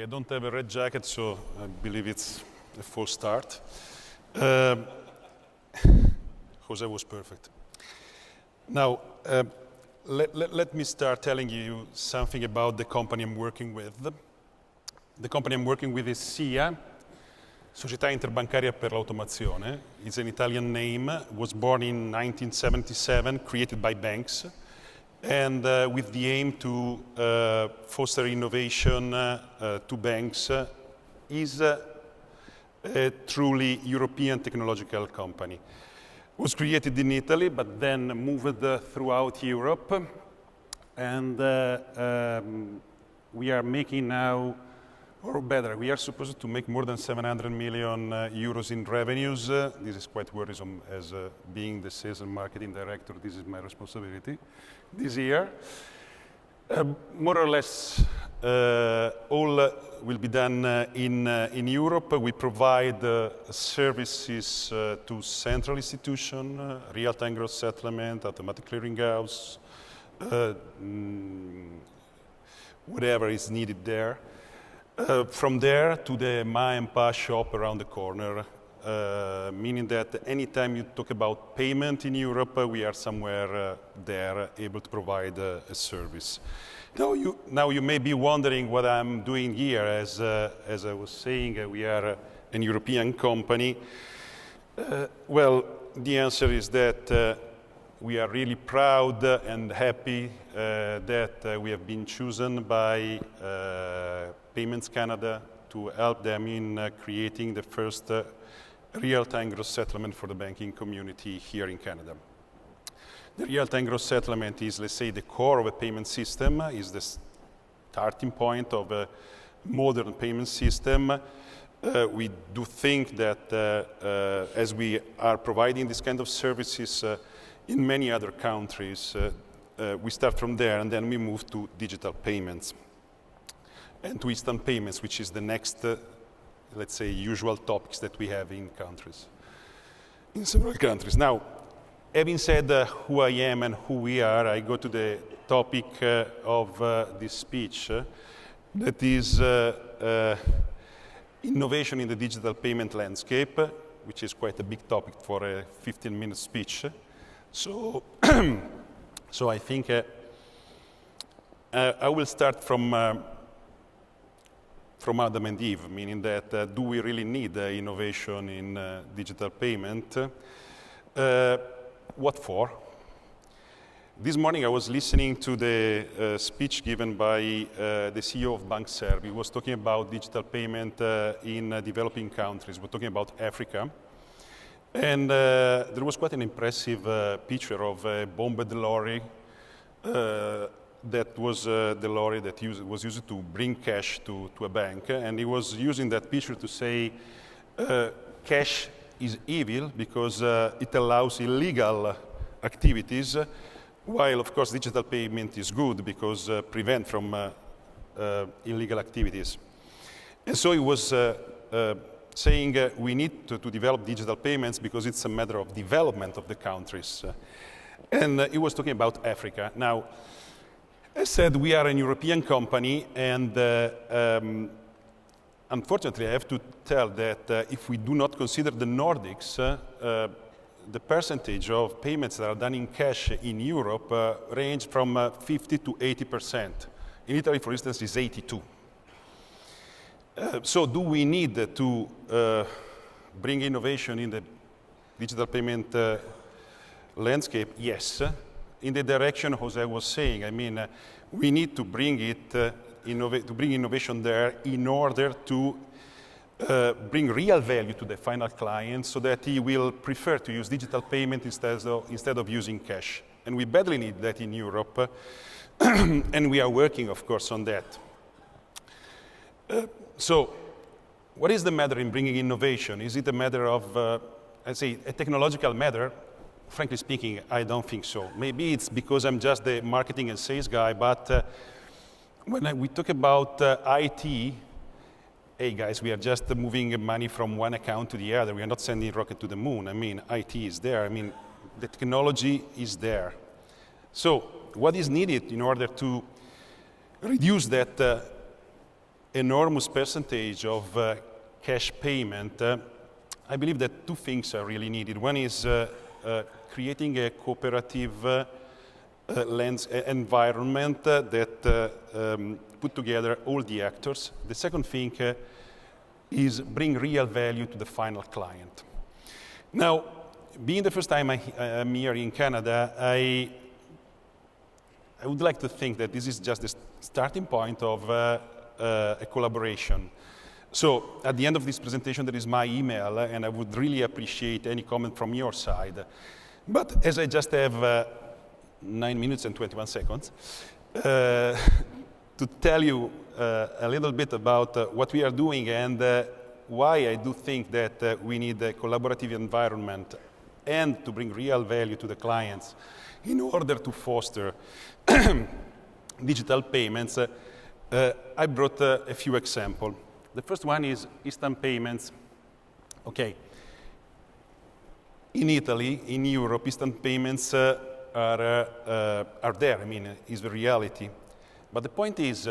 Okay, I don't have a red jacket, so I believe it's a full start. Jose was perfect. Now, let me start telling you something about the company I'm working with. The company I'm working with is SIA, Società Interbancaria per l'Automazione. It's an Italian name, was born in 1977, created by banks, and with the aim to foster innovation to banks, is a truly European technological company. It was created in Italy, but then moved throughout Europe, and we are making now, or better, we are supposed to make more than 700 million euros in revenues. This is quite worrisome as being the sales and marketing director. This is my responsibility this year. More or less, all will be done in Europe. We provide services to central institutions, real-time gross settlement, automatic clearinghouse, whatever is needed there. From there to the Ma and Pa shop around the corner, meaning that anytime you talk about payment in Europe, we are somewhere there able to provide a service. Now you may be wondering what I'm doing here. As I was saying, we are an European company. Well, the answer is that we are really proud and happy that we have been chosen by Payments Canada to help them in creating the first real-time gross settlement for the banking community here in Canada. The real-time gross settlement is, let's say, the core of a payment system, is the starting point of a modern payment system. We do think that as we are providing this kind of services in many other countries, we start from there and then we move to digital payments and to instant payments, which is the next, let's say, usual topics that we have in countries, in several countries. Now, having said who I am and who we are, I go to the topic of this speech, that is innovation in the digital payment landscape, which is quite a big topic for a 15-minute speech. So, so I think I will start from Adam and Eve, meaning that do we really need innovation in digital payment? What for? This morning I was listening to the speech given by the CEO of BankServe. He was talking about digital payment in developing countries. We're talking about Africa. And there was quite an impressive picture of a bombed lorry that was the lorry that was used to bring cash to a bank. And he was using that picture to say cash is evil because it allows illegal activities, while, of course, digital payment is good because prevent from illegal activities. And so he was saying we need to develop digital payments because it's a matter of development of the countries. And he was talking about Africa. Now, I said we are a European company, and unfortunately I have to tell that if we do not consider the Nordics, the percentage of payments that are done in cash in Europe range from 50 to 80%. In Italy, for instance, is 82%. So do we need to bring innovation in the digital payment landscape? Yes. In the direction Jose was saying, I mean, we need to bring innovation there in order to bring real value to the final client so that he will prefer to use digital payment instead of using cash. And we badly need that in Europe, and we are working, of course, on that. So what is the matter in bringing innovation? Is it a matter of, I'd say, a technological matter? Frankly speaking, I don't think so. Maybe it's because I'm just the marketing and sales guy, but when we talk about IT, hey guys, we are just moving money from one account to the other. We are not sending a rocket to the moon. I mean, IT is there. I mean, the technology is there. So what is needed in order to reduce that enormous percentage of cash payment, I believe that two things are really needed. One is creating a cooperative environment that put together all the actors. The second thing is bring real value to the final client. Now, being the first time I'm here in Canada, I would like to think that this is just the starting point of a collaboration. So at the end of this presentation, there is my email, and I would really appreciate any comment from your side. But as I just have 9 minutes and 21 seconds, to tell you a little bit about what we are doing and why I do think that we need a collaborative environment and to bring real value to the clients in order to foster digital payments, I brought a few examples. The first one is instant payments. Okay. In Italy, in Europe, instant payments are there. I mean, it's the reality. But the point is,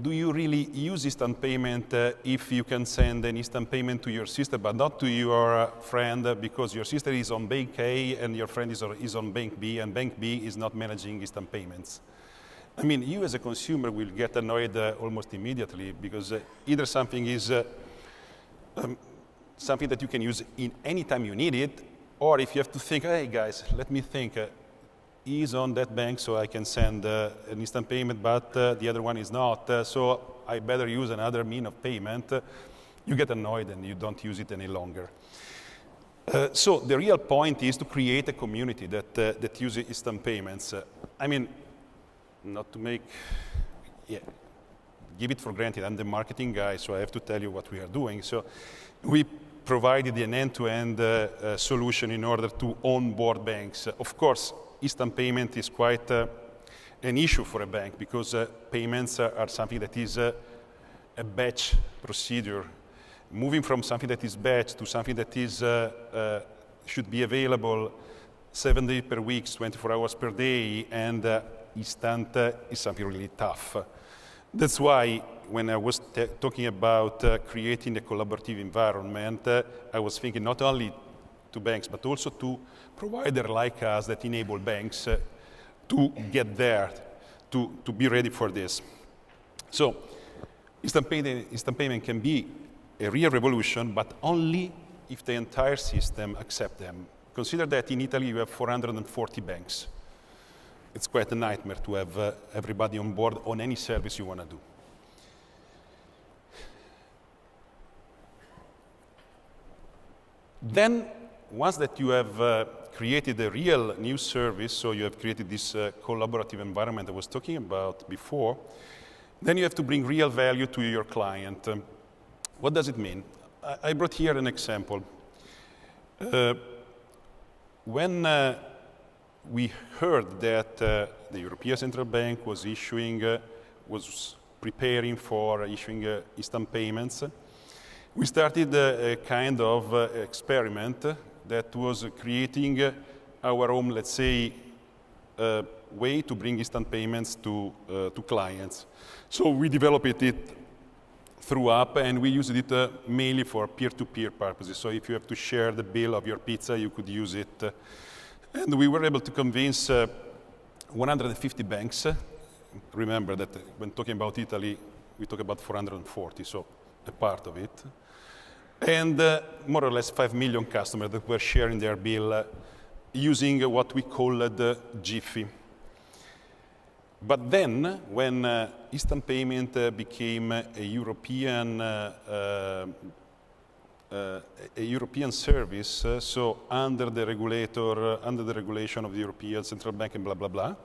do you really use instant payment if you can send an instant payment to your sister, but not to your friend because your sister is on bank A and your friend is on bank B, and bank B is not managing instant payments? I mean, you as a consumer will get annoyed almost immediately because either something is something that you can use in any time you need it, or if you have to think, hey guys, let me think, he's on that bank so I can send an instant payment, but the other one is not, so I better use another mean of payment, you get annoyed and you don't use it any longer. So the real point is to create a community that uses instant payments. I mean, not to make, give it for granted. I'm the marketing guy, so I have to tell you what we are doing. So we provided an end-to-end solution in order to onboard banks. Of course, instant payment is quite an issue for a bank because payments are something that is a batch procedure. Moving from something that is batch to something that is should be available 7 days per week, 24 hours per day, and instant is something really tough. That's why when I was talking about creating a collaborative environment, I was thinking not only to banks, but also to providers like us that enable banks to get there, to be ready for this. So instant payment can be a real revolution, but only if the entire system accepts them. Consider that in Italy you have 440 banks. It's quite a nightmare to have everybody on board on any service you want to do. Then, once that you have created a real new service, so you have created this collaborative environment I was talking about before, then you have to bring real value to your client. What does it mean? I brought here an example. When we heard that the European Central Bank was preparing for issuing instant payments, we started a kind of experiment that was creating our own, let's say, way to bring instant payments to clients. So we developed it through app, and we used it mainly for peer-to-peer purposes. So if you have to share the bill of your pizza, you could use it. And we were able to convince 150 banks. Remember that when talking about Italy, we talk about 440, so a part of it. And more or less 5 million customers that were sharing their bill using what we called Jiffy. But then, when instant payment became a European service, so under the regulation of the European Central Bank and blah, blah, blah,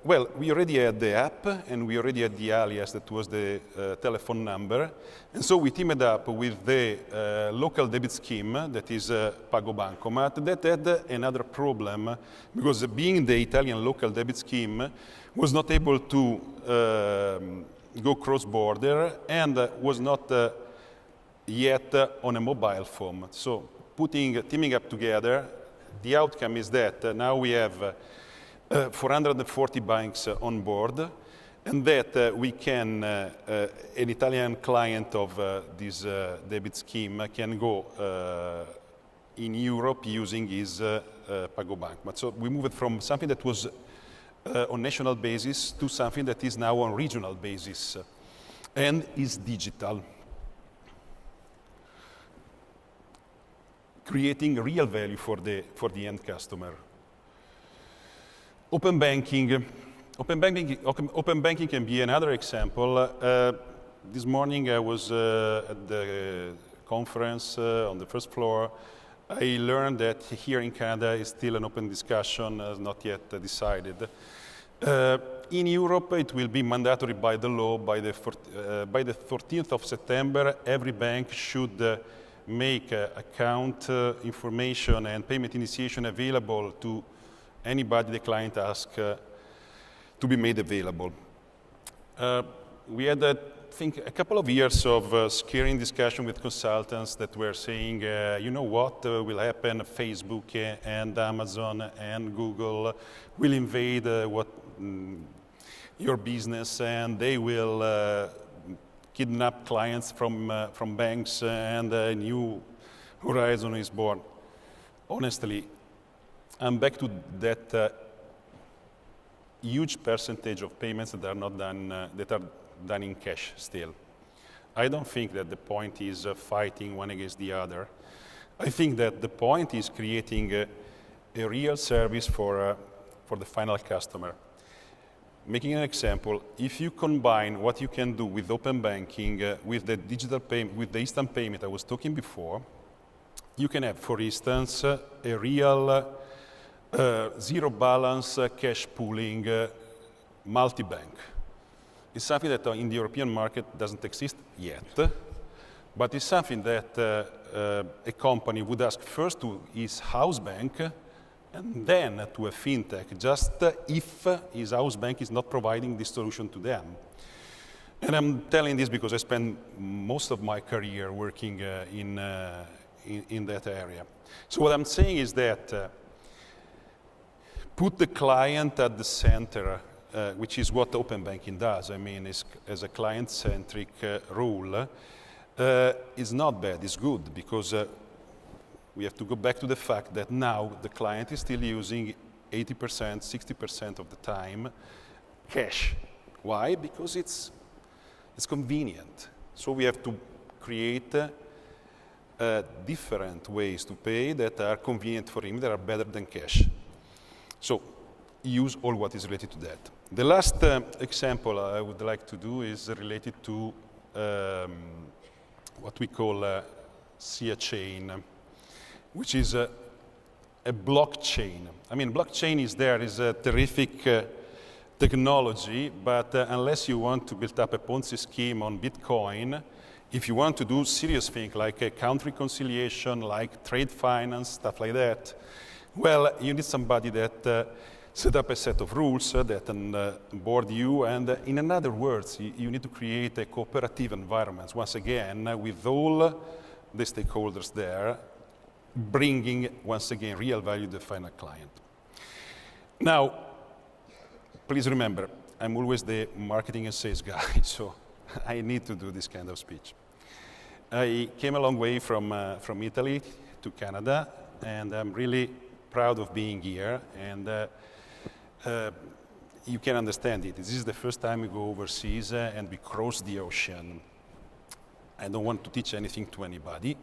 well, we already had the app and we already had the alias that was the telephone number. And so we teamed up with the local debit scheme that is Pago Bancomat that had another problem because being the Italian local debit scheme was not able to go cross-border and was not yet on a mobile phone. So teaming up together, the outcome is that now we have 440 banks on board, and that we can, an Italian client of this debit scheme can go in Europe using his PagoBank. But so we moved from something that was on national basis to something that is now on regional basis and is digital, creating real value for the end customer. Open banking. Open banking can be another example. This morning I was at the conference on the first floor. I learned that here in Canada is still an open discussion, not yet decided. In Europe, it will be mandatory by the law. By the 14th of September, every bank should make account information and payment initiation available to anybody the client asks to be made available. We had, I think, a couple of years of scaring discussion with consultants that were saying, you know what will happen? Facebook and Amazon and Google will invade your business, and they will kidnap clients from banks, and a new horizon is born. Honestly, I'm back to that huge percentage of payments that are not done, that are done in cash still. I don't think that the point is fighting one against the other. I think that the point is creating a real service for the final customer. Making an example, if you combine what you can do with open banking with the digital payment, with the instant payment I was talking before, you can have, for instance, a real zero balance cash pooling multi-bank. It's something that in the European market doesn't exist yet, but it's something that a company would ask first to his house bank and then to a fintech, just if his house bank is not providing this solution to them. And I'm telling this because I spent most of my career working in that area. So what I'm saying is that put the client at the center, which is what open banking does. I mean, as a client-centric rule, is not bad, it's good, because we have to go back to the fact that now the client is still using 80%, 60% of the time cash. Why? Because it's convenient. So we have to create different ways to pay that are convenient for him, that are better than cash. So use all what is related to that. The last example I would like to do is related to what we call SIA chain, which is a blockchain. I mean, blockchain is a terrific technology, but unless you want to build up a Ponzi scheme on Bitcoin, if you want to do serious things like account reconciliation, like trade finance, stuff like that, well, you need somebody that set up a set of rules that onboard you, and in other words, you need to create a cooperative environment, once again, with all the stakeholders there, bringing, once again, real value to the final client. Now, please remember, I'm always the marketing and sales guy, so I need to do this kind of speech. I came a long way from Italy to Canada, and I'm really proud of being here, and you can understand it. This is the first time we go overseas and we cross the ocean. I don't want to teach anything to anybody,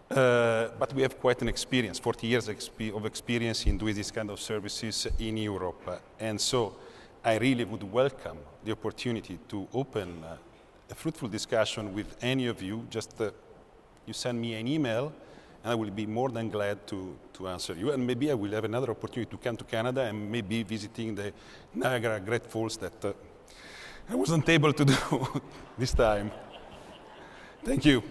but we have quite an experience, 40 years of experience in doing this kind of services in Europe. And so I really would welcome the opportunity to open a fruitful discussion with any of you. Just you send me an email, and I will be more than glad to answer you. And maybe I will have another opportunity to come to Canada and maybe visiting the Niagara Great Falls that I wasn't able to do this time. Thank you.